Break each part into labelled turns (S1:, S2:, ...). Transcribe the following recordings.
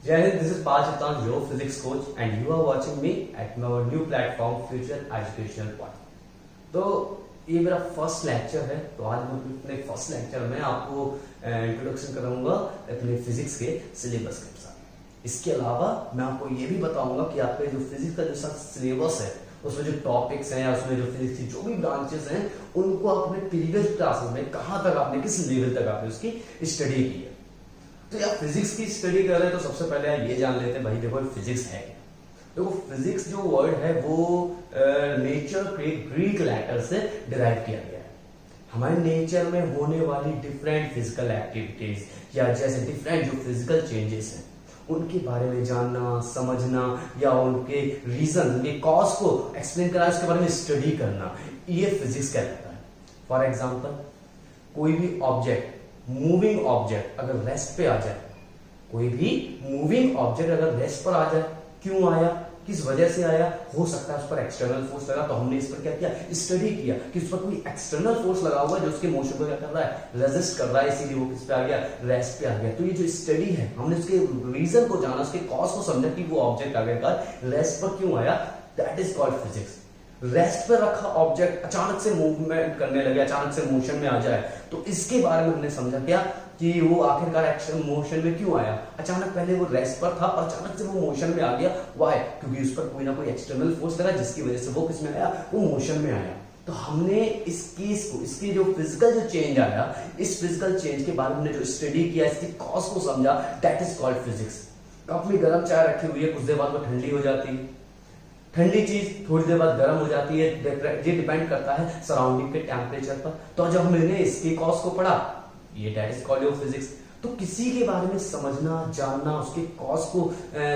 S1: Jai Hind, this is Pajitan, your physics coach, and you are watching me at our new platform, Future Educational Point. तो ये मेरा first lecture है। तो आज मैं अपने फर्स्ट लेक्चर में आपको इंट्रोडक्शन कराऊंगा अपने फिजिक्स के सिलेबस के साथ। इसके अलावा मैं आपको ये भी बताऊंगा कि आपके जो फिजिक्स का जो सिलेबस है उसमें जो टॉपिक्स हैं, उसमें जो फिजिक्स की जो भी ब्रांचेस हैं, उनको आपने प्रीवियस क्लासेस में कहाँ तक आपने किस लेवल तक आपने उसकी स्टडी की है। तो यार फिजिक्स की स्टडी कर रहे हैं तो सबसे पहले यार ये जान लेते हैं भाई, देखो फिजिक्स है क्या। देखो फिजिक्स जो वर्ड है वो नेचर के ग्रीक लेटर से डिराइव किया गया है। हमारे नेचर में होने वाली डिफरेंट फिजिकल एक्टिविटीज या जैसे डिफरेंट जो फिजिकल चेंजेस हैं उनके बारे में जानना, समझना या उनके रीजन, उनके कॉज को एक्सप्लेन करना, उसके बारे में स्टडी करना, ये फिजिक्स कहलाता है। फॉर एग्जाम्पल कोई भी ऑब्जेक्ट, मूविंग ऑब्जेक्ट अगर रेस्ट पे आ जाए, कोई भी मूविंग ऑब्जेक्ट अगर रेस्ट पर आ जाए, क्यों आया, किस वजह से आया, हो सकता है उस पर एक्सटर्नल फोर्स लगा। तो हमने इस पर क्या किया, स्टडी किया कि उस पर कोई एक्सटर्नल फोर्स लगा हुआ है जो उसके मोशन को क्या कर रहा है, रेजिस्ट कर रहा है, इसीलिए वो किस पे आ गया, रेस्ट पे आ गया। तो ये जो स्टडी है, हमने उसके रीजन को जाना, उसके कॉज को समझा कि वो ऑब्जेक्ट आखिरकार रेस्ट पर क्यों आया। That is called physics. Rest पर रखा ऑब्जेक्ट अचानक से मूवमेंट करने लगे, अचानक से मोशन में आ जाए, तो इसके बारे में हमने समझा क्या कि वो आखिरकार एक्शन मोशन में क्यों आया। अचानक पहले वो रेस्ट पर था और अचानक से वो मोशन में आ गया। व्हाई? क्योंकि उस पर कोई ना कोई एक्सटर्नल फोर्स लगा जिसकी वजह से वो किस में आया, वो मोशन में आया। तो हमने इस केस को, इसकी जो फिजिकल जो चेंज आया, इस फिजिकल चेंज के बारे में हमने जो स्टडी किया, इसकी कॉज को समझा, that is called physics. Cup में गर्म चाय रखी हुई है, कुछ देर बाद वो ठंडी हो जाती है, ठंडी चीज थोड़ी देर बाद गर्म हो जाती है। ये डिपेंड करता है सराउंडिंग के टेम्परेचर पर। तो जब हमने इसके कॉज को पढ़ा, ये that is called your physics. तो किसी के बारे में समझना, जानना, उसके कॉज को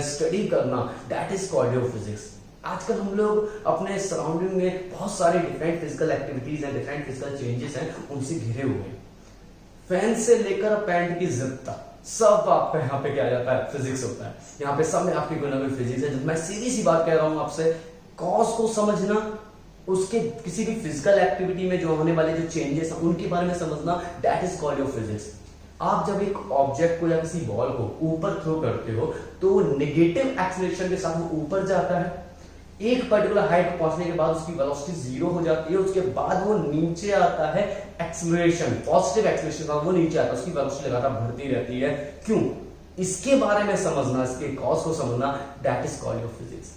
S1: स्टडी करना, that is called your physics. आजकल हम लोग अपने सराउंडिंग में बहुत सारे डिफरेंट फिजिकल एक्टिविटीज हैं, डिफरेंट फिजिकल चेंजेस हैं, उनसे घिरे हुए हैं। फैन से लेकर पैंट की जिद तक सब आपका यहाँ पे क्या आ जाता है, फिजिक्स होता है। यहाँ पे सब में आपकी कोई ना कोई फिजिक्स है। जब मैं सीधी सी बात कह रहा हूं आपसे, कॉज को समझना, उसके किसी भी फिजिकल एक्टिविटी में जो होने वाले जो चेंजेस हैं उनके बारे में समझना, that is called your physics. आप जब एक ऑब्जेक्ट को या किसी बॉल को ऊपर थ्रो करते हो तो नेगेटिव एक्सीलरेशन के साथ वो ऊपर जाता है। एक पर्टिकुलर हाइट पर पहुंचने के बाद उसकी वेलोसिटी जीरो हो जाती है, उसके बाद वो नीचे आता है, एक्सीलरेशन, पॉजिटिव एक्सीलरेशन वो नीचे आता है, उसकी वेलोसिटी लगातार बढ़ती रहती है। क्यों? इसके बारे में समझना, इसके कॉज को समझना, that is called your physics.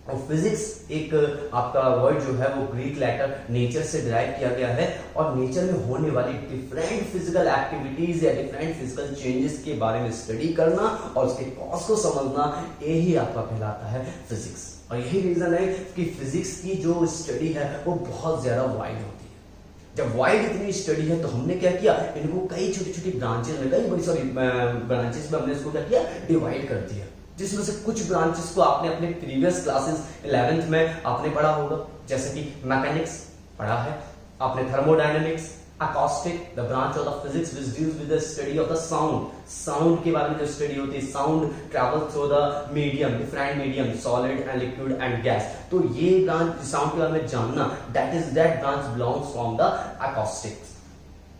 S1: और फिजिक्स एक आपका वर्ड जो है वो ग्रीक लेटर नेचर से डिराइव किया गया है, और नेचर में होने वाली डिफरेंट फिजिकल एक्टिविटीज या डिफरेंट फिजिकल चेंजेस के बारे में स्टडी करना और उसके कॉज को समझना, यही आपका कहलाता है फिजिक्स। और यही रीजन है कि फिजिक्स की जो स्टडी है वो बहुत ज्यादा वाइड होती है। जब वाइड इतनी स्टडी है तो हमने क्या किया, इनको कई छोटी छोटी ब्रांचेस में, कई बड़ी सारी ब्रांचेस में हमने इसको क्या किया, डिवाइड कर दिया। जिसमें से कुछ ब्रांचेस को आपने अपने प्रीवियस क्लासेस 11th में आपने पढ़ा होगा, जैसे कि मैकेनिक्स पढ़ा है आपने, thermodynamics, acoustic, the branch of the physics which deals with the study of the sound, sound के बारे में जो स्टडी होती है, sound travels through the medium, different medium, solid and liquid and gas। तो ये ब्रांच साउंड के बारे में जानना, that branch belongs from the acoustics।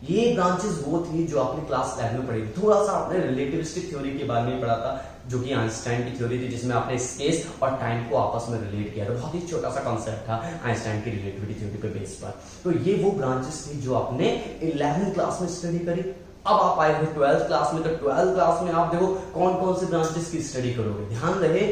S1: ये ब्रांचेस वो थी जो आपने क्लास 11 में पढ़ी थी। थोड़ा सा आपने रिलेटिविस्टिक थ्योरी के बारे में पढ़ा था, जो कि आइंस्टाइन की थ्योरी थी, जिसमें आपने स्पेस और टाइम को आपस में रिलेट किया था। बहुत ही छोटा सा कॉन्सेप्ट था आइंस्टाइन की रिलेटिविटी थ्योरी पे बेस पर। तो ये वो ब्रांचेस थी जो आपने 11th क्लास में स्टडी करी। अब आप आए हो 12th क्लास में, तो 12th क्लास में आप देखो कौन कौन से ब्रांचेस की स्टडी करोगे। ध्यान रहे,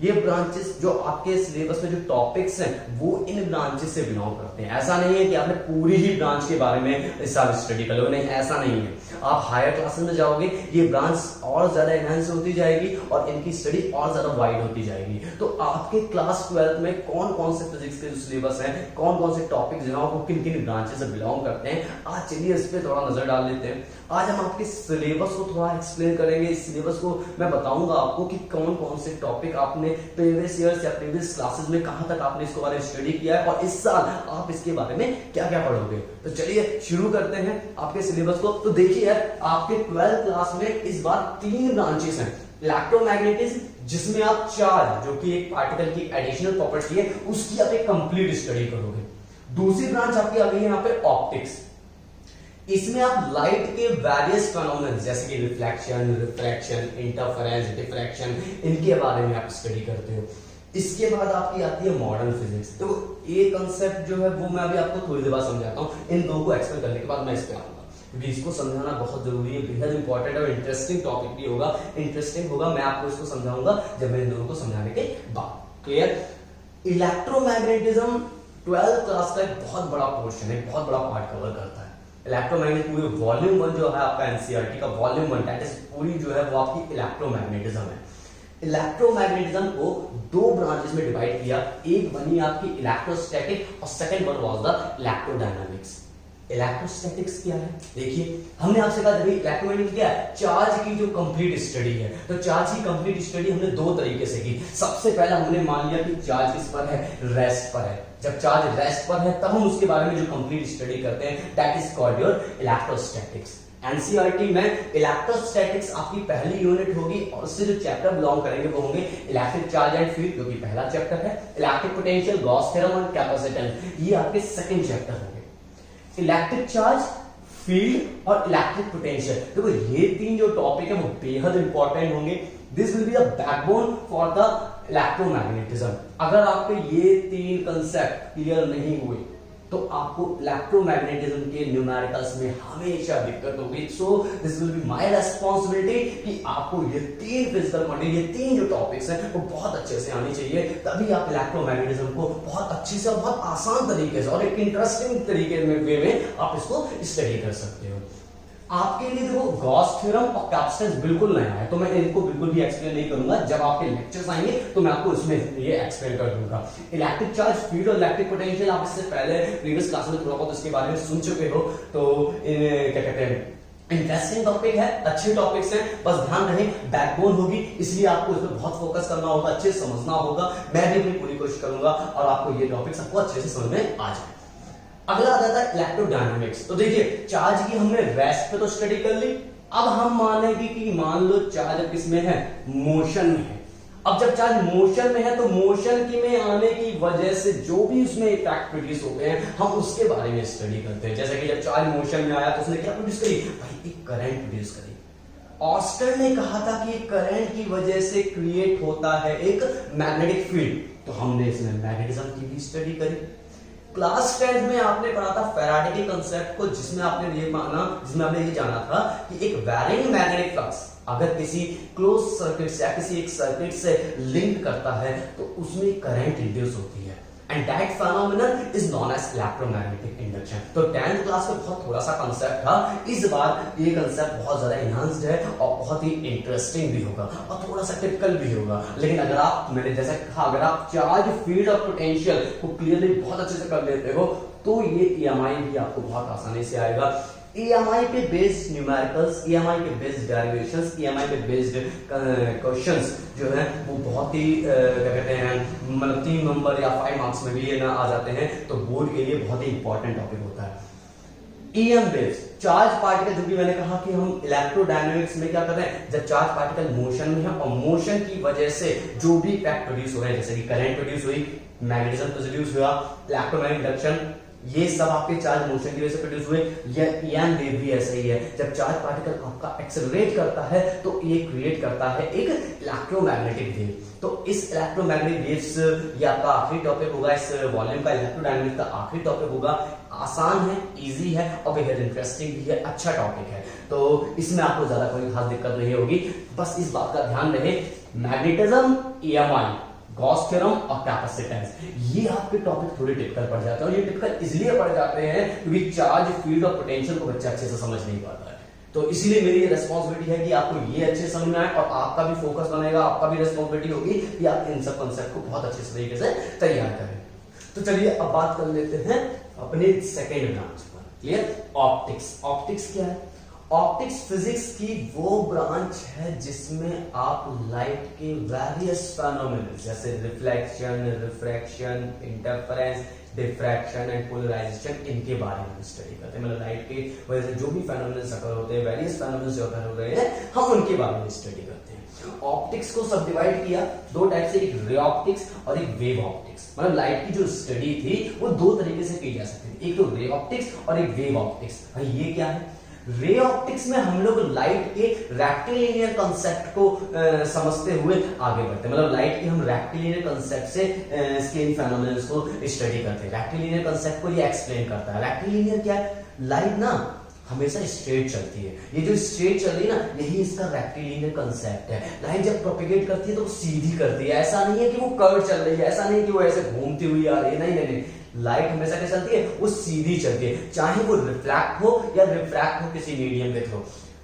S1: ये ब्रांचेस जो आपके सिलेबस में जो टॉपिक्स हैं वो इन ब्रांचेस से बिलोंग करते हैं। ऐसा नहीं है कि आपने पूरी ही ब्रांच के बारे में इस साल स्टडी कर लो, नहीं, ऐसा नहीं है। आप हायर क्लासेस में जाओगे, ये ब्रांच और ज्यादा एनहांस होती जाएगी और इनकी स्टडी और ज्यादा वाइड होती जाएगी। तो आपके क्लास 12th में कौन कौन से फिजिक्स के जो सिलेबस हैं, कौन कौन से टॉपिक्स हैं, वो किन किन ब्रांचेस से बिलोंग करते हैं, आज चलिए इस पे थोड़ा नजर डाल लेते हैं। आज हम आपके सिलेबस को थोड़ा एक्सप्लेन करेंगे। इस सिलेबस को मैं बताऊंगा आपको कि कौन कौन से टॉपिक आपने प्रीवियस ईयर्स या प्रीवियस क्लासेस में कहां तक आपने इसके बारे में स्टडी किया है, और इस साल आप इसके बारे में क्या क्या पढ़ोगे। तो चलिए शुरू करते हैं आपके सिलेबस को। तो देखिए यार, आपके 12th क्लास में इस बार 3 ब्रांचेस हैं। इलेक्ट्रोमैग्नेटिज्म, जिसमें आप चार्ज, जो कि एक पार्टिकल की एडिशनल प्रॉपर्टी है, उसकी आप एक कंप्लीट स्टडी करोगे। दूसरी ब्रांच आपकी आ गई है यहाँ पे ऑप्टिक्स। इसमें आप लाइट के वेरियस फेनोमेनन जैसे कि रिफ्लेक्शन, रिफ्रैक्शन, इंटरफेरेंस, डिफ्रैक्शन, इनके बारे में आप स्टडी करते हो। इसके बाद आपकी आती है मॉडर्न फिजिक्स। तो ये कंसेप्ट जो है वो मैं अभी आपको थोड़ी देर बाद समझाता हूँ। इन दो को एक्सप्लेन करने के बाद मैं इस पे आऊंगा, क्योंकि इसको समझाना बहुत जरूरी है, बेहद इंपॉर्टेंट और इंटरेस्टिंग टॉपिक भी होगा। इंटरेस्टिंग होगा, मैं आपको इसको समझाऊंगा जब मैं इन दोनों को समझाने के बाद। क्लियर? इलेक्ट्रोमैग्नेटिज्म 12th क्लास का एक बहुत बड़ा पोर्शन है, बहुत बड़ा पार्ट कवर करता है। इलेक्ट्रोमैग्नेट पूरी वॉल्यूम 1 जो है आपका एनसीईआरटी का वॉल्यूम 1, दैट इज पूरी जो है वो आपकी इलेक्ट्रोमैग्नेटिज्म है। इलेक्ट्रोमैग्नेटिज्म को दो ब्रांचेस में डिवाइड किया, एक बनी आपकी इलेक्ट्रोस्टैटिक और second one was the electrodynamics. Electrostatics क्या है? देखिए, हमने आपसे कहा था इलेक्ट्रोमैग्नेटिक्स क्या है? चार्ज की जो कंप्लीट स्टडी है। तो चार्ज की कंप्लीट स्टडी हमने दो तरीके से की। सबसे पहला हमने मान लिया कि चार्ज किस पर है? रेस्ट पर है। जब चार्ज रेस्ट पर है तब हम उसके बारे में जो कंप्लीट स्टडी करते हैं, that is called your electrostatics. NCERT में इलेक्ट्रोस्टैटिक्स आपकी पहली यूनिट होगी और उससे जो चैप्टर बिलोंग करेंगे वो होंगे इलेक्ट्रिक चार्ज एंड फील्ड, जो कि पहला चैप्टर है, इलेक्ट्रिक पोटेंशियल, गॉस थ्योरम और कैपेसिटेंस, ये आपके सेकंड चैप्टर होंगे। इलेक्ट्रिक चार्ज, फील्ड और इलेक्ट्रिक पोटेंशियल, देखो ये तीन जो टॉपिक है वो बेहद इंपॉर्टेंट होंगे। This will be the backbone for the electromagnetism. अगर आपके ये तीन कंसेप्ट क्लियर नहीं हुए तो आपको इलेक्ट्रोमैग्नेटिज्म के न्यूमेरिकल्स में हमेशा दिक्कत होगी। So this will be my responsibility कि आपको ये तीन फिजिकल क्वांटिटी, ये तीन जो टॉपिक्स हैं वो बहुत अच्छे से आनी चाहिए, तभी आप इलेक्ट्रोमैग्नेटिज्म को बहुत अच्छे से और बहुत आसान तरीके से और एक इंटरेस्टिंग तरीके में वे में आप इसको स्टडी कर सकते हो। आपके लिए देखो गॉस थ्योरम और कैपेसिटेंस बिल्कुल नया है, तो मैं इनको बिल्कुल भी एक्सप्लेन नहीं करूंगा। जब आपके लेक्चर्स आएंगे तो मैं आपको इसमें ये एक्सप्लेन कर दूंगा। इलेक्ट्रिक चार्ज, फील्ड और इलेक्ट्रिक पोटेंशियल आप इससे पहले प्रीवियस क्लास में थोड़ा बहुत इसके बारे में सुन चुके हो, तो क्या कहते हैं, इंटरेस्टिंग टॉपिक है, अच्छे टॉपिक्स हैं, बस ध्यान रहे बैकबोन होगी, इसलिए आपको इस पर बहुत फोकस करना होगा, अच्छे से समझना होगा। मैं भी अपनी पूरी कोशिश करूंगा और आपको ये टॉपिक्स आपको अच्छे से समझ में आ जाए। अगला आ जाता है इलेक्ट्रोडायनामिक्स। तो देखिए, चार्ज की हमने रेस्ट पे तो स्टडी कर ली, अब हम मानेंगे कि मान लो चार्ज किसमें है? मोशन में है। अब जब चार्ज मोशन में है तो मोशन की में आने की वजह से जो भी उसमें इफेक्ट प्रोड्यूस होते हैं हम उसके बारे में स्टडी करते हैं। जैसे कि जब चार्ज मोशन में आया तो उसने क्या प्रोड्यूस करी? भाई एक करंट प्रोड्यूस करी। ऑस्टर ने कहा था कि करंट की वजह से क्रिएट होता है एक मैग्नेटिक फील्ड, तो हमने इसमें मैग्नेटिज्म की भी स्टडी करी। क्लास 10 में आपने पढ़ा था फैराडे के कंसेप्ट को, जिसमें आपने ये जाना था कि एक वैरिंग मैग्नेटिक फ्लक्स अगर किसी क्लोज सर्किट से या किसी एक सर्किट से लिंक करता है तो उसमें करंट इंड्यूस होती है, and that phenomenon is known as electromagnetic induction. तो 10th क्लास में बहुत थोड़ा सा कंसेप्ट था, इस बार ये कंसेप्ट बहुत ज्यादा एनहांस्ड है और बहुत ही इंटरेस्टिंग भी होगा और थोड़ा सा टिपिकल भी होगा। लेकिन अगर आप, मैंने जैसा कहा, अगर आप चार्ज, फील्ड और पोटेंशियल को क्लियरली बहुत अच्छे से कर लेते हो तो ये EMI भी आपको बहुत आसानी से आएगा। EMI पे बेस्ड न्यूमेरिकल्स, EMI पे बेस्ड डेरिवेशंस, EMI पे बेस्ड क्वेश्चंस जो है वो बहुत ही क्या कहते हैं, मतलब 3 नंबर या 5 मार्क्स में भी ये ना आ जाते हैं, तो बोर्ड के लिए बहुत ही इंपॉर्टेंट टॉपिक होता है। EM बेस्ड चार्ज पार्टिकल, जो भी मैंने कहा कि हम इलेक्ट्रोडायनामिक्स में क्या कर रहे हैं, जब चार्ज पार्टिकल मोशन में है और मोशन की वजह से जो भी इफेक्ट प्रोड्यूस हो रहे हैं, जैसे कि करंट प्रोड्यूस हुई, मैग्नेटिज्म प्रोड्यूस हुआ, इलेक्ट्रोमैग्नेटिक इंडक्शन, ये सब आपके चार्ज मोशन की वजह से प्रोड्यूस हुए। यह EM वेव भी ऐसा ही है, जब चार्ज पार्टिकल आपका एक्सेलरेट करता है तो ये क्रिएट करता है एक इलेक्ट्रोमैग्नेटिक वेव। तो इस इलेक्ट्रोमैग्नेटिक वेव्स ये आपका आखिरी टॉपिक होगा, इस वॉल्यूम का इलेक्ट्रोडायनामिक्स का आखिरी टॉपिक होगा। आसान है, इजी है और बेहद इंटरेस्टिंग भी है, अच्छा टॉपिक है, तो इसमें आपको ज्यादा कोई खास दिक्कत नहीं होगी। बस इस बात का ध्यान रहे, मैग्नेटिज्म, EMI, गॉस थ्योरम और कैपेसिटेंस, ये आपके टॉपिक थोड़े टिपिकल पड़ जाते हैं। और ये टिपिकल इसलिए पड़ जाते हैं क्योंकि चार्ज, फील्ड और पोटेंशियल को बच्चा अच्छे से समझ नहीं पाता है। तो इसलिए मेरी ये रिस्पांसिबिलिटी है कि आपको ये अच्छे समझ में आए और आपका भी फोकस बनेगा, आपका भी रिस्पांसिबिलिटी होगी कि आप इन सब कॉन्सेप्ट को बहुत अच्छे तरीके से तैयार करें। तो चलिए अब बात कर लेते हैं अपने सेकेंड ब्रांच पर। क्लियर? ऑप्टिक्स। ऑप्टिक्स क्या है? ऑप्टिक्स फिजिक्स की वो ब्रांच है जिसमें आप लाइट के वेरियस फेनोमेना जैसे reflection, refraction, interference, diffraction and polarisation इनके बारे में स्टडी करते हैं। मतलब लाइट के वजह से जो भी फेनोमेना अकर होते हैं, वेरियस फेनोमेना जो अकर हो रहे हैं, हम उनके बारे में स्टडी करते हैं। ऑप्टिक्स को सब डिवाइड किया दो टाइप से, एक रे ऑप्टिक्स और एक वेव ऑप्टिक्स। मतलब लाइट की जो स्टडी थी वो दो तरीके से की जा सकती थी, एक तो रे ऑप्टिक्स और एक वेव ऑप्टिक्स। भाई ये क्या है? रे ऑप्टिक्स में हम लोग लाइट के रेक्टिलिनियर कंसेप्ट को समझते हुए आगे बढ़ते हैं। मतलब लाइट के हम रेक्टिलिनियर कंसेप्ट से स्केल फेनोमेना को स्टडी करते हैं। रेक्टिलिनियर कंसेप्ट को ये एक्सप्लेन करता है। रेक्टिलिनियर क्या है? लाइट ना हमेशा स्ट्रेट चलती है। ये जो स्ट्रेट चल रही है ना, यही इसका रेक्टिलिनियर कंसेप्ट है। लाइट जब प्रोपेगेट करती है तो वो सीधी करती है। ऐसा नहीं है कि वो कर्व चल रही है, ऐसा नहीं कि वो ऐसे घूमती हुई आ रही है, नहीं नहीं नहीं। लाइट हमेशा क्या चलती है? वो सीधी चलती है, चाहे वो रिफ्लेक्ट हो या रिफ्रैक्ट हो किसी मीडियम के थ्रू,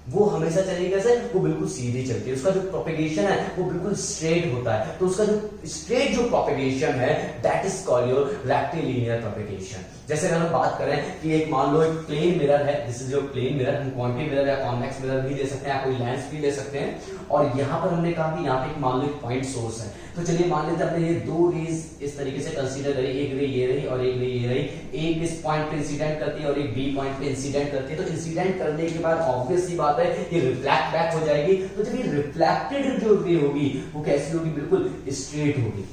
S1: वो हमेशा चलेगी कैसे? वो बिल्कुल सीधी चलती है। उसका जो प्रोपेगेशन है वो बिल्कुल स्ट्रेट होता है। तो उसका जो स्ट्रेट जो प्रोपेगेशन है that is called your rectilinear propagation. जैसे अगर हम बात करें कि एक मान लो एक प्लेन मिरर है, this is your plane mirror, हम क्वांटिटी मिरर या कॉन्वेक्स मिरर भी ले सकते हैं, कोई लेंस भी ले सकते हैं। और यहाँ पर हमने कहा कि यहाँ पे एक मान लो एक पॉइंट सोर्स है, तो चलिए मान लेते हैं हमने ये दो रेज इस तरीके से कंसीडर करी, एक रे ये रही और एक रे ये रही। एक इस पॉइंट पे इंसिडेंट करती है और एक बी पॉइंट पे इंसिडेंट करती है। तो इंसिडेंट करने के बाद ऑब्वियस सी बात है ये रिफ्लेक्ट बैक हो जाएगी। तो जब ये रिफ्लेक्टेड जो रे होगी वो कैसी होगी? बिल्कुल स्ट्रेट होगी।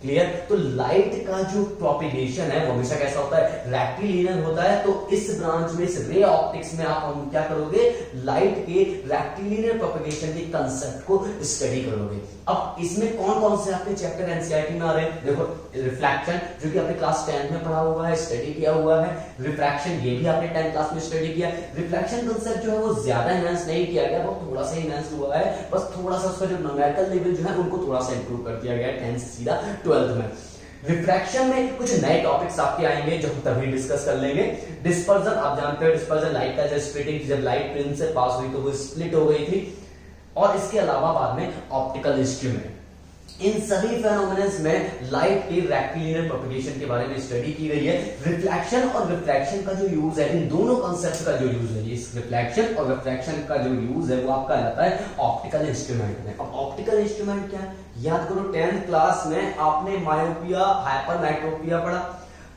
S1: क्लियर? तो लाइट का जो प्रोपेगेशन है वो हमेशा कैसा होता है? रेक्टिलिनियर होता है। तो इस ब्रांच में, इस रे ऑप्टिक्स में आप हम क्या करोगे? लाइट के रेक्टिलिनियर प्रोपेगेशन के कंसेप्ट को स्टडी करोगे। अब इसमें कौन कौन से आपके चैप्टर एनसीईआरटी में आ रहे हैं? देखो, रिफ्लेक्शन जो कि आपने क्लास 10 में पढ़ा हुआ है, स्टडी किया हुआ है। रिफ्रैक्शन ये भी आपने 10 क्लास में स्टडी किया। रिफ्लेक्शन कंसेप्ट जो है वो ज्यादा एनहांस नहीं किया गया, वो थोड़ा सा एनहांस हुआ है, बस थोड़ा सा उसका जो न्यूमेरिकल लेवल जो है उनको थोड़ा सा इंप्रूव कर दिया गया है 10 से सीधा 12th में। रिफ्रैक्शन में कुछ नए टॉपिक्स आपके आएंगे जो हम तभी डिस्कस कर लेंगे। डिस्पर्जन, आप जानते हो डिस्पर्जन लाइट का जो स्प्लिटिंग, जब लाइट प्लेन से पास हुई तो वो स्प्लिट हो गई थी। और इसके अलावा बाद में ऑप्टिकल इंस्ट्रूमेंट, इन सभी फेनोमेनन्स में लाइट के रेक्टिलिनियर प्रोपेगेशन के बारे में स्टडी की गई है। रिफ्लेक्शन और रिफ्रैक्शन का जो यूज है, इन दोनों कॉन्सेप्ट का जो यूज है, इस रिफ्लेक्शन और रिफ्रैक्शन का जो यूज है वो आपका आता है ऑप्टिकल इंस्ट्रूमेंट में। अब ऑप्टिकल इंस्ट्रूमेंट क्या है? याद करो 10th क्लास में आपने मायोपिया, हाइपरमेट्रोपिया पढ़ा।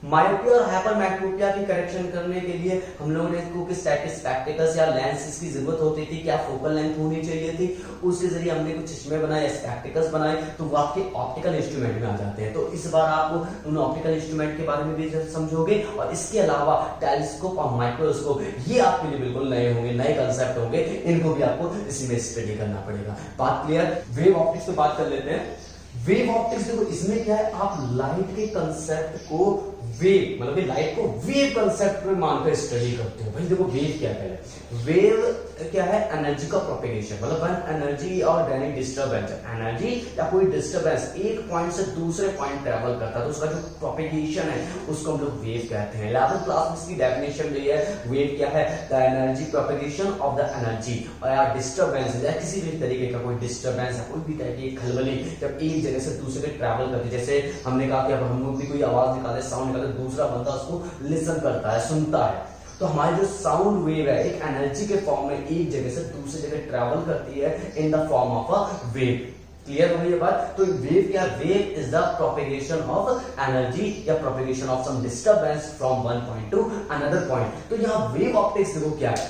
S1: मायोपिया और हाइपरमेट्रोपिया की करेक्शन करने के लिए हम लोगों ने इसको किस टाइप के स्पेक्टिकल्स या लेंसेज की जरूरत होती थी, क्या फोकल लेंथ होनी चाहिए थी, उसके जरिए हमने कुछ चश्मे बनाए, स्पेक्टिकल्स बनाए, तो वो आपके ऑप्टिकल इंस्ट्रूमेंट में आ जाते हैं। तो इस बार आप उन ऑप्टिकल इंस्ट्रूमेंट के बारे में भी समझोगे। और इसके अलावा टेलीस्कोप और माइक्रोस्कोप, ये आपके लिए बिल्कुल नए होंगे, नए कंसेप्ट होंगे, इनको भी आपको इसी में स्टडी करना पड़ेगा। बात क्लियर? वेव ऑप्टिक्स पे बात कर लेते हैं। वेव ऑप्टिक्स देखो, इसमें क्या है? आप लाइट के कंसेप्ट को वेव, मतलब लाइट को वेव कंसेप्ट में मानकर स्टडी करते हो। भाई देखो वेव क्या है? वेव क्या है? एनर्जी का प्रोपेगेशन, मतलब व्हेन एनर्जी और एनी डिस्टरबेंस, एनर्जी या कोई डिस्टरबेंस एक पॉइंट से दूसरे पॉइंट ट्रेवल करता है तो उसका जो प्रोपेगेशन है उसको हम लोग वेव कहते हैं। 11th क्लास में इसकी डेफिनेशन दी है। वेव क्या है? The energy propagation of the energy और डिस्टरबेंस या किसी भी तरीके का कोई डिस्टरबेंस है, कोई भी तरह की खलबली जब एक जगह से दूसरे पे ट्रैवल करती है। जैसे हमने कहा कि अब हम लोग भी कोई आवाज निकाले, साउंड निकाले, दूसरा बंदा उसको लिसन करता है, सुनता है, तो हमारी जो साउंड वेव है एक एनर्जी के फॉर्म में एक जगह से दूसरी जगह ट्रैवल करती है in the form of a wave. Clear हो गई ये बात? तो वेव क्या? Wave is the propagation of energy या propagation of some disturbance from one point to another point. तो यहाँ वेव ऑप्टिक्स देखो क्या है?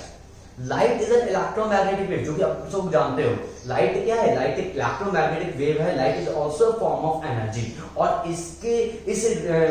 S1: Light is an electromagnetic wave, जो कि आप सब जानते हो। लाइट क्या है? लाइट एक इलेक्ट्रोमैग्नेटिक वेव है। Light is also form of energy. और इसके इस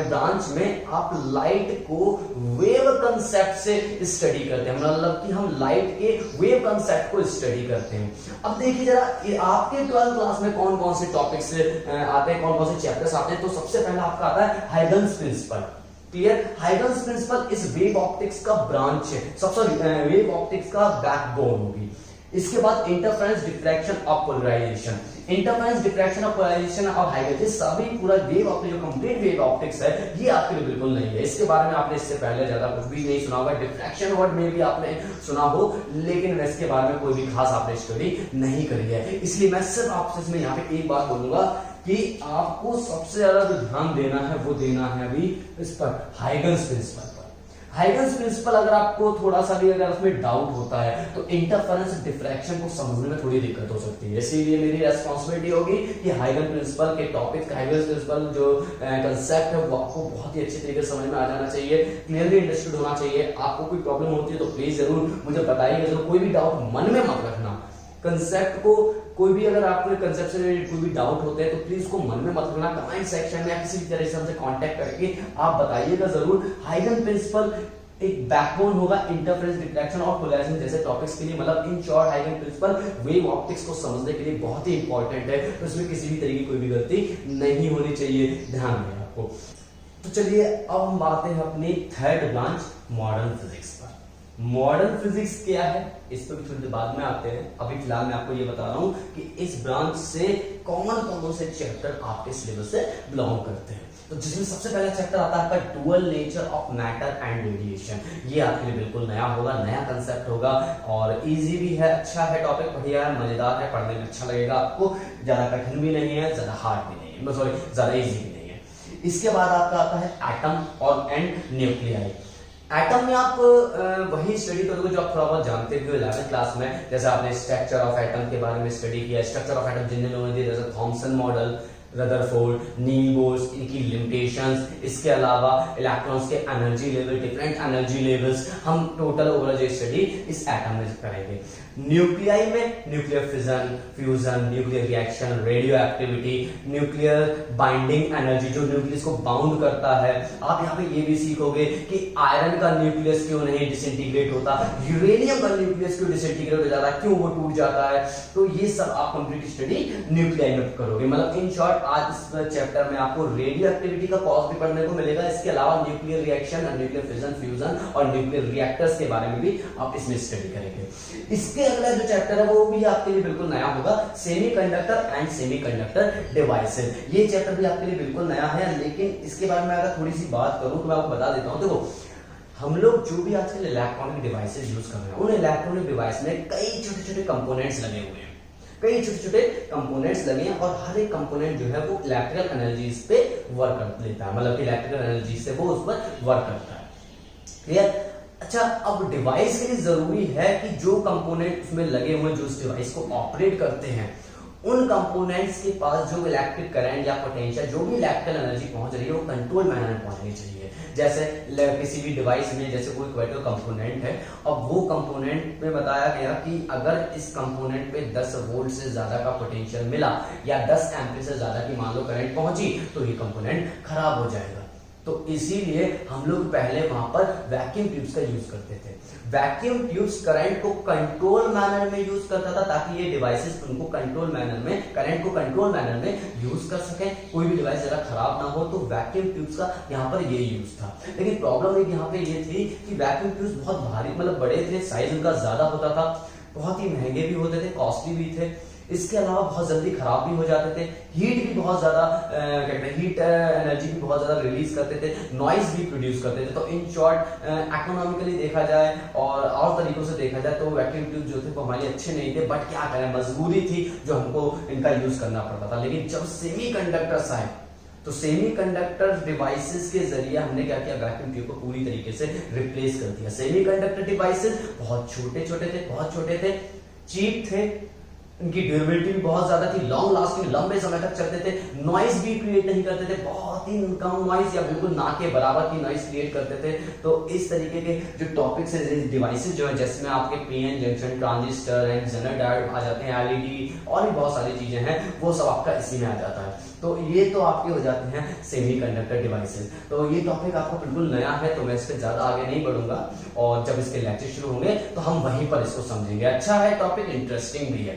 S1: ब्रांच में आप लाइट को वेव कंसेप्ट से स्टडी करते हैं, मतलब कि हम लाइट के वेव कंसेप्ट को स्टडी करते हैं। अब देखिए जरा, आपके 12th क्लास में कौन कौन से टॉपिक्स आते हैं, कौन कौन से चैप्टर्स आते हैं? तो सबसे पहला आपका आता है Huygens principle. Clear? Huygens principle इस वेव ऑप्टिक्स का ब्रांच है, सबसे वेव ऑप्टिक्स का बैकबोन होगी। इसके बाद इंटरफेरेंस, डिफ्रैक्शन और पोलराइजेशन। इंटरफेरेंस, डिफ्रैक्शन और पोलराइजेशन और हाइगन्स, सभी पूरा वेव ऑप्टिक्स जो कंप्लीट वेव ऑप्टिक्स है ये आपके लिए बिल्कुल नहीं है। इसके बारे में आपने इससे पहले ज्यादा कुछ भी नहीं सुना होगा। डिफ्रैक्शन वर्ड में भी आपने सुना हो, लेकिन इसके बारे में कोई भी खास आपने स्टडी नहीं करी है। इसलिए मैं सिर्फ आपसे इसमें यहाँ पे एक बात बोलूंगा कि आपको सबसे ज्यादा जो ध्यान देना है वो देना है अभी इस पर, हाइगन्स प्रिंसिपल पर। हाइगन्स प्रिंसिपल अगर आपको थोड़ा सा भी अगर उसमें डाउट होता है तो इंटरफेरेंस डिफ्रैक्शन को समझने में थोड़ी दिक्कत हो सकती है, इसीलिए मेरी रेस्पॉन्सिबिलिटी होगी कि हाइगन प्रिंसिपल के टॉपिक, हाइगन प्रिंसिपल जो कंसेप्ट है वो आपको बहुत ही अच्छी तरीके से समझ में आ जाना चाहिए, क्लियरली अंडरस्टूड होना चाहिए। आपको कोई प्रॉब्लम होती है तो प्लीज जरूर मुझे बताइए, जरूर कोई भी डाउट मन में मत रखना। कंसेप्ट को कोई भी अगर आपको कंसेप्ट से कोई भी डाउट होता है तो प्लीज को मन में मत रखना, कमेंट सेक्शन में या किसी भी तरह से हमसे कांटेक्ट करके आप बताइएगा जरूर। हाइगन प्रिंसिपल एक बैकबोन होगा इंटरफेरेंस, डिफ्रैक्शन और कोलाइजन जैसे टॉपिक्स के लिए, मतलब इन शॉर्ट हाइगन प्रिंसिपल वेव ऑप्टिक्स को समझने के लिए बहुत ही इंपॉर्टेंट है, तो इसमें किसी भी तरीके की कोई भी गलती नहीं होनी चाहिए, ध्यान रहे आपको। तो चलिए अब हम आते हैं अपनी थर्ड ब्रांच मॉडर्न फिजिक्स पर। मॉडर्न फिजिक्स क्या है इस पर भी थोड़ी देर बाद में आते हैं, अभी फिलहाल मैं आपको ये बता रहा हूं कि इस ब्रांच से कौन से चैप्टर आपके सिलेबस से बिलोंग करते हैं। तो जिसमें सबसे पहला चैप्टर आता है आपका dual nature of matter and radiation. ये आपके लिए बिल्कुल नया होगा, नया कंसेप्ट होगा और इजी भी है, अच्छा है, टॉपिक बढ़िया है, मजेदार है, पढ़ने में अच्छा लगेगा आपको, ज्यादा कठिन भी नहीं है, ज्यादा हार्ड भी नहीं है, सॉरी ज्यादा इजी भी नहीं है। इसके बाद आपका आता है एटम और एंड न्यूक्लियाई। एटम में आप वही स्टडी करोगे जो आप थोड़ा बहुत जानते हो 11th क्लास में, जैसे आपने स्ट्रक्चर ऑफ एटम के बारे में स्टडी किया, स्ट्रक्चर ऑफ एटम जिन लोगों ने दिया जैसे थॉमसन मॉडल, रदरफोर्ड, नील बोर्स, इनकी लिमिटेशंस, इसके अलावा इलेक्ट्रॉन्स के energy level, different energy levels, हम टोटल ओवरऑल जो स्टडी इस एटम में करेंगे। न्यूक्लियाई में nuclear fission, fusion, nuclear reaction, radio activity, nuclear binding energy जो न्यूक्लियस को बाउंड करता है। आप यहाँ पे ये भी सीखोगे कि आयरन का न्यूक्लियस क्यों नहीं डिसइंटीग्रेट होता, यूरेनियम का न्यूक्लियस क्यों डिसइंटीग्रेट हो जाता है, क्यों वो टूट जाता है, तो ये सब आप कंप्लीट स्टडी न्यूक्लियाई में करोगे। मतलब इन शॉर्ट आज इस चैप्टर में आपको रेडियो एक्टिविटी का कॉज भी पढ़ने को मिलेगा, इसके अलावा nuclear reaction, nuclear fission, fusion और न्यूक्लियर रिएक्टर्स के बारे में भी आप इसमें स्टडी करेंगे। इसके अगला जो चैप्टर है वो भी आपके लिए बिल्कुल नया होगा, सेमीकंडक्टर एंड सेमीकंडक्टर डिवाइसेस। ये चैप्टर भी आपके लिए बिल्कुल नया है, लेकिन इसके बारे में अगर थोड़ी सी बात करूं तो मैं आपको बता देता हूं। देखो हम लोग जो भी आजकल इलेक्ट्रॉनिक डिवाइसेस यूज कर रहे हैं, उन इलेक्ट्रॉनिक डिवाइस में कई छोटे छोटे कंपोनेंट्स लगे हुए हैं, कई छोटे छोटे कंपोनेंट्स लगे हैं और हर एक कंपोनेंट जो है वो इलेक्ट्रिकल एनर्जीज पे वर्क कर लेता है, मतलब इलेक्ट्रिकल एनर्जी से वो उस पर वर्क करता है। क्लियर? अच्छा, अब डिवाइस के लिए जरूरी है कि जो कंपोनेंट उसमें लगे हुए जो उस डिवाइस को ऑपरेट करते हैं, उन कंपोनेंट्स के पास जो इलेक्ट्रिक करंट या पोटेंशियल जो भी इलेक्ट्रिकल एनर्जी पहुंच रही है वो कंट्रोल मैनर में पहुंचनी चाहिए। जैसे किसी भी डिवाइस में जैसे कोई क्वाइटल कंपोनेंट है, अब वो कंपोनेंट में बताया गया कि अगर इस कंपोनेंट पे 10 वोल्ट से ज्यादा का पोटेंशियल मिला या 10 एम्पीयर से ज्यादा की मान लो करंट पहुंची तो ये कंपोनेंट खराब हो जाएगा। तो इसीलिए हम लोग पहले वहां पर वैक्यूम ट्यूब्स का यूज करते थे। वैक्यूम ट्यूब्स करंट को कंट्रोल मैनर में यूज करता था ताकि ये डिवाइसेस उनको कंट्रोल मैनर में, करंट को कंट्रोल मैनर में यूज कर सकें, कोई भी डिवाइस जरा खराब ना हो। तो वैक्यूम ट्यूब्स का यहाँ पर ये यूज था। लेकिन प्रॉब्लम एक यहाँ पे ये थी कि वैक्यूम ट्यूब्स बहुत भारी, मतलब बड़े थे, साइज उनका ज्यादा होता था, बहुत ही महंगे भी होते थे, कॉस्टली भी थे, इसके अलावा बहुत जल्दी खराब भी हो जाते थे, हीट भी बहुत ज्यादा हीट एनर्जी भी बहुत ज्यादा रिलीज करते थे, नॉइज भी प्रोड्यूस करते थे। तो इन शॉर्ट इकोनॉमिकली देखा जाए और तरीकों से देखा जाए तो वैक्यूम ट्यूब जो थे वो हमारे लिए अच्छे नहीं थे, बट क्या करें, मजबूरी थी जो हमको इनका यूज करना पड़ता था। लेकिन जब सेमीकंडक्टर्स आए तो सेमीकंडक्टर डिवाइसेस के जरिए हमने क्या किया, वैक्यूम ट्यूब को पूरी तरीके से रिप्लेस कर दिया। सेमीकंडक्टर डिवाइसेस बहुत छोटे छोटे थे, बहुत छोटे थे, चीप थे, इनकी ड्यूरेबिलिटी भी बहुत ज्यादा थी, लॉन्ग लास्टिंग, लंबे समय तक चलते थे, नॉइज भी क्रिएट नहीं करते थे, बहुत ही कम नॉइज या बिल्कुल ना के बराबर की नॉइज क्रिएट करते थे। तो इस तरीके के जो टॉपिक्स है, डिवाइसेस जो है, जिसमें आपके PN junction, transistor and zener diode आ जाते हैं, एलईडी और भी बहुत सारी चीजें हैं, वो सब आपका इसी में आ जाता है। तो ये तो आपके हो जाते हैं सेमीकंडक्टर डिवाइसेस। तो ये टॉपिक आपका बिल्कुल नया है, तो मैं इस पे ज्यादा आगे नहीं बढ़ूंगा और जब इसके लेक्चर शुरू होंगे तो हम वहीं पर इसको समझेंगे। अच्छा है टॉपिक, इंटरेस्टिंग भी है।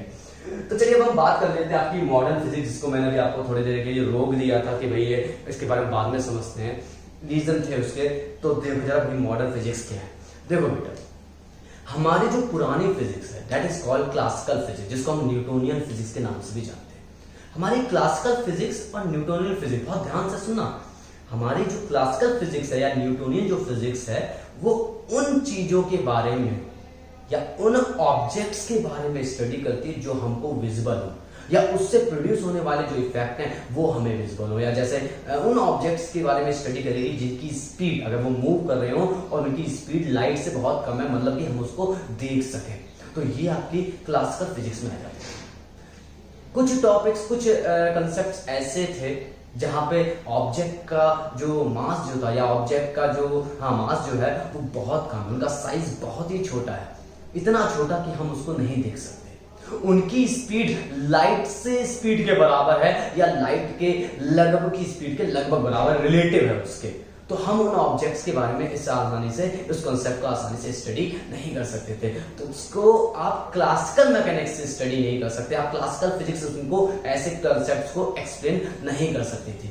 S1: तो चलिए अब हम बात कर लेते हैं आपकी मॉडर्न फिजिक्स, जिसको मैंने भी आपको थोड़ी देर के लिए रोक दिया था कि भाई ये इसके बारे में बाद में समझते हैं, रीजन थे उसके। तो देखो जरा भाई मॉडर्न फिजिक्स क्या है। देखो बेटा, हमारी जो पुरानी फिजिक्स है that is called classical physics, जिसको हम न्यूटोनियन फिजिक्स के नाम से भी जानते हैं। हमारी क्लासिकल फिजिक्स और न्यूटोनियन फिजिक्स, बहुत ध्यान से सुनना, हमारी जो क्लासिकल फिजिक्स है या न्यूटोनियन जो फिजिक्स है वो उन चीजों के बारे में या उन ऑब्जेक्ट्स के बारे में स्टडी करती है जो हमको विजिबल हो, या उससे प्रोड्यूस होने वाले जो इफेक्ट हैं वो हमें विजिबल हो, या जैसे उन ऑब्जेक्ट्स के बारे में स्टडी करेगी जिनकी स्पीड, अगर वो मूव कर रहे हो और उनकी स्पीड लाइट से बहुत कम है, मतलब कि हम उसको देख सकें। तो ये आपकी क्लासिकल फिजिक्स में आ जाती है। कुछ टॉपिक्स, कुछ कंसेप्ट्स ऐसे थे जहां पे ऑब्जेक्ट का जो मास जो था, या ऑब्जेक्ट का जो मास जो है वो बहुत कम है, उनका साइज बहुत ही छोटा है, इतना छोटा कि हम उसको नहीं देख सकते। उनकी स्पीड लाइट से स्पीड के बराबर है, या लाइट के लगभग की स्पीड के लगभग बराबर, रिलेटिव है उसके। तो हम उन ऑब्जेक्ट्स के बारे में इस आसानी से, उस कॉन्सेप्ट को आसानी से स्टडी नहीं कर सकते थे। तो उसको आप क्लासिकल मैकेनिक्स से स्टडी नहीं कर सकते, आप क्लासिकल फिजिक्स उनको ऐसे कॉन्सेप्ट्स को एक्सप्लेन नहीं कर सकते थे।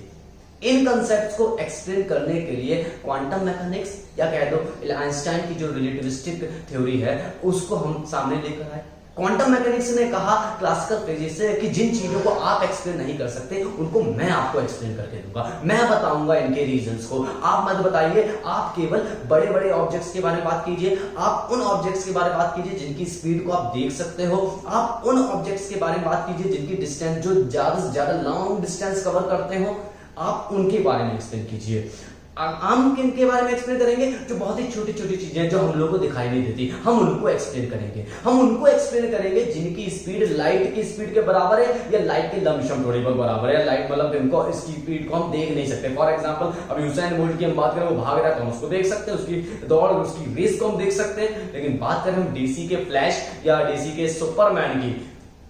S1: इन कॉन्सेप्ट्स को एक्सप्लेन करने के लिए क्वांटम मैकेनिक्स, या कह दो आइंस्टाइन की जो रिलेटिविस्टिक थ्योरी है, उसको हम सामने लेकर आए। क्वांटम मैकेनिक्स ने कहा क्लासिकल फिजिक्स से कि जिन चीजों को आप एक्सप्लेन नहीं कर सकते उनको मैं आपको एक्सप्लेन करके दूंगा, मैं बताऊंगा इनके रीजंस को, आप मत बताइए। आप केवल बड़े बड़े ऑब्जेक्ट्स के बारे में बात कीजिए, आप उन ऑब्जेक्ट्स के बारे में बात कीजिए जिनकी स्पीड को आप देख सकते हो, आप उन ऑब्जेक्ट्स के बारे में बात कीजिए जिनकी डिस्टेंस, जो ज्यादा से ज्यादा लॉन्ग डिस्टेंस कवर करते हो, आप उनके बारे में एक्सप्लेन कीजिए। हम किन के बारे में एक्सप्लेन करेंगे? जो बहुत ही छोटी छोटी चीजें जो हम लोगों को दिखाई नहीं देती, हम उनको एक्सप्लेन करेंगे। हम उनको एक्सप्लेन करेंगे जिनकी स्पीड लाइट की स्पीड के बराबर है, या लाइट के लमसम थोड़ी बहुत बराबर है। लाइट मतलब इनको, इसकी स्पीड को हम देख नहीं सकते। फॉर एग्जांपल अभी यूसैन बोल्ट की हम बात करें, वो भाग रहा है तो हम उसको देख सकते हैं, उसकी दौड़, उसकी रेस को हम देख सकते हैं। लेकिन बात करें हम डीसी के फ्लैश या डीसी के सुपरमैन की,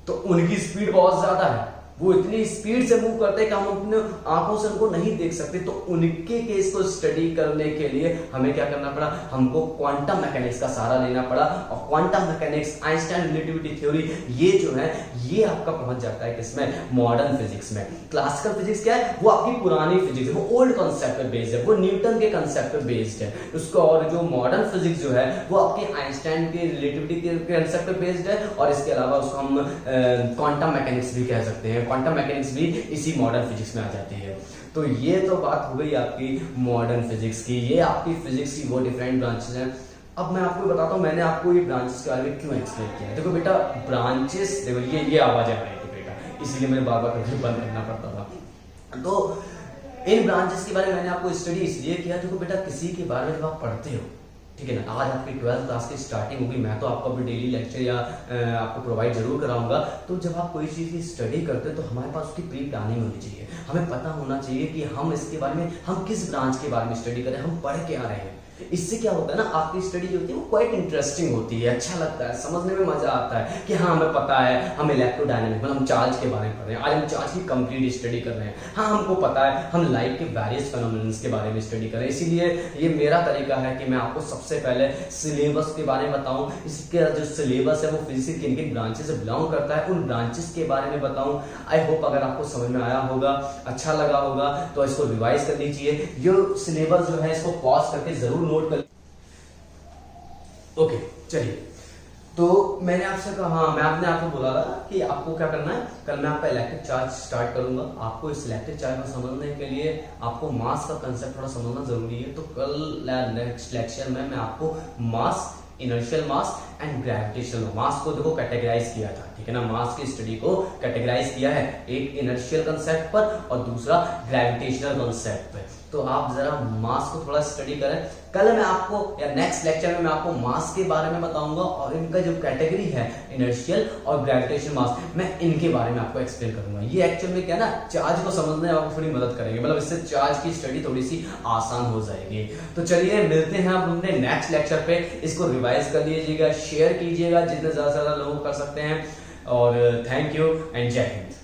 S1: तो उनकी स्पीड बहुत ज्यादा है, वो इतनी स्पीड से मूव करते हैं कि हम अपने आंखों से उनको नहीं देख सकते। तो उनके केस को स्टडी करने के लिए हमें क्या करना पड़ा? हमको क्वांटम मैकेनिक्स का सहारा लेना पड़ा। और quantum mechanics, Einstein relativity theory, ये जो है ये आपका पहुंच जाता है किसमें? मॉडर्न फिजिक्स में। क्लासिकल फिजिक्स क्या है? वो आपकी पुरानी फिजिक्स है, वो ओल्ड कॉन्सेप्ट पे बेस्ड है, वो न्यूटन के कॉन्सेप्ट पे बेस्ड है उसको। और जो मॉडर्न फिजिक्स जो है वो आपके आइंस्टाइन के रिलेटिविटी के कॉन्सेप्ट पे बेस्ड है। और इसके अलावा उसको हम क्वांटम मैकेनिक्स भी कह सकते हैं। क्वांटम मैकेनिक्स भी इसी मॉडर्न फिजिक्स में आ जाती है। तो ये तो बात हो गई आपकी मॉडर्न फिजिक्स की, ये आपकी फिजिक्स की वो डिफरेंट ब्रांचेस हैं। अब मैं आपको बताता हूँ मैंने आपको ये ब्रांचेस के बारे में क्यों एक्सप्लेन किया है। देखो बेटा, ब्रांचेस, देखो ये आवाज आ रही थी बेटा, इसीलिए मैंने बार बार करके बंद करना पड़ता था। तो इन ब्रांचेस के बारे में मैंने आपको स्टडी इसलिए किया, देखो बेटा, किसी के बारे में जब आप पढ़ते हो, ठीक है ना, आज आपकी 12th क्लास की स्टार्टिंग होगी, मैं तो आपको अभी डेली लेक्चर या आपको प्रोवाइड जरूर कराऊंगा। तो जब आप कोई चीज़ की स्टडी करते हैं तो हमारे पास उसकी प्री प्लानिंग होनी चाहिए, हमें पता होना चाहिए कि हम इसके बारे में, हम किस ब्रांच के बारे में स्टडी करें, हम पढ़ के आ रहे हैं। इससे क्या होता है ना, आपकी स्टडी जो होती है वो क्वाइट इंटरेस्टिंग होती है, अच्छा लगता है, समझने में मजा आता है कि हाँ हमें पता है, हम इलेक्ट्रोडायनेमिक, मतलब हम चार्ज के बारे में पढ़ रहे हैं, आज हम चार्ज की कंप्लीट स्टडी कर रहे हैं। हाँ हमको पता है हम लाइट के वेरियस फेनोमेनन्स के बारे में स्टडी कर रहे हैं। इसीलिए ये मेरा तरीका है कि मैं आपको सबसे पहले सिलेबस के बारे में बताऊं, इसके जो सिलेबस है वो फिजिक्स के किन किन ब्रांचेस से बिलोंग करता है, उन ब्रांचेस के बारे में बताऊं। आई होप अगर आपको समझ में आया होगा, अच्छा लगा होगा, तो इसको रिवाइज कर लीजिए। जो सिलेबस जो है इसको पॉज करके जरूर नोट कर। ओके चलिए, तो मैंने आपसे कहा, हाँ मैं आपने आपको बोला था कि आपको क्या करना है, कल मैं आपका इलेक्ट्रिक चार्ज स्टार्ट करूंगा। आपको इस इलेक्ट्रिक चार्ज को समझने के लिए आपको मास का कंसेप्ट थोड़ा समझना जरूरी है। तो कल नेक्स्ट लेक्चर में मैं आपको मास, इनर्शियल मास एंड ग्रेविटेशनल मास को देखो कैटेगराइज किया था, ठीक है ना, मास की स्टडी को कैटेगराइज किया है, एक इनर्शियल कंसेप्ट पर और दूसरा ग्रेविटेशनल कंसेप्ट पर। तो आप जरा मास को थोड़ा स्टडी करें। कल मैं आपको या नेक्स्ट लेक्चर में मैं आपको मास के बारे में बताऊंगा और इनका जो कैटेगरी है इनर्शियल और ग्रेविटेशनल मास, मैं इनके बारे में आपको एक्सप्लेन करूंगा। ये एक्चुअल में क्या ना, चार्ज को समझने में आपको थोड़ी मदद करेंगे, मतलब इससे चार्ज की स्टडी थोड़ी सी आसान हो जाएगी। तो चलिए मिलते हैं आप अपने नेक्स्ट लेक्चर पे। इसको रिवाइज कर लीजिएगा, शेयर कीजिएगा जितने ज्यादा से ज्यादा लोग कर सकते हैं। और थैंक यू एंड जय हिंद।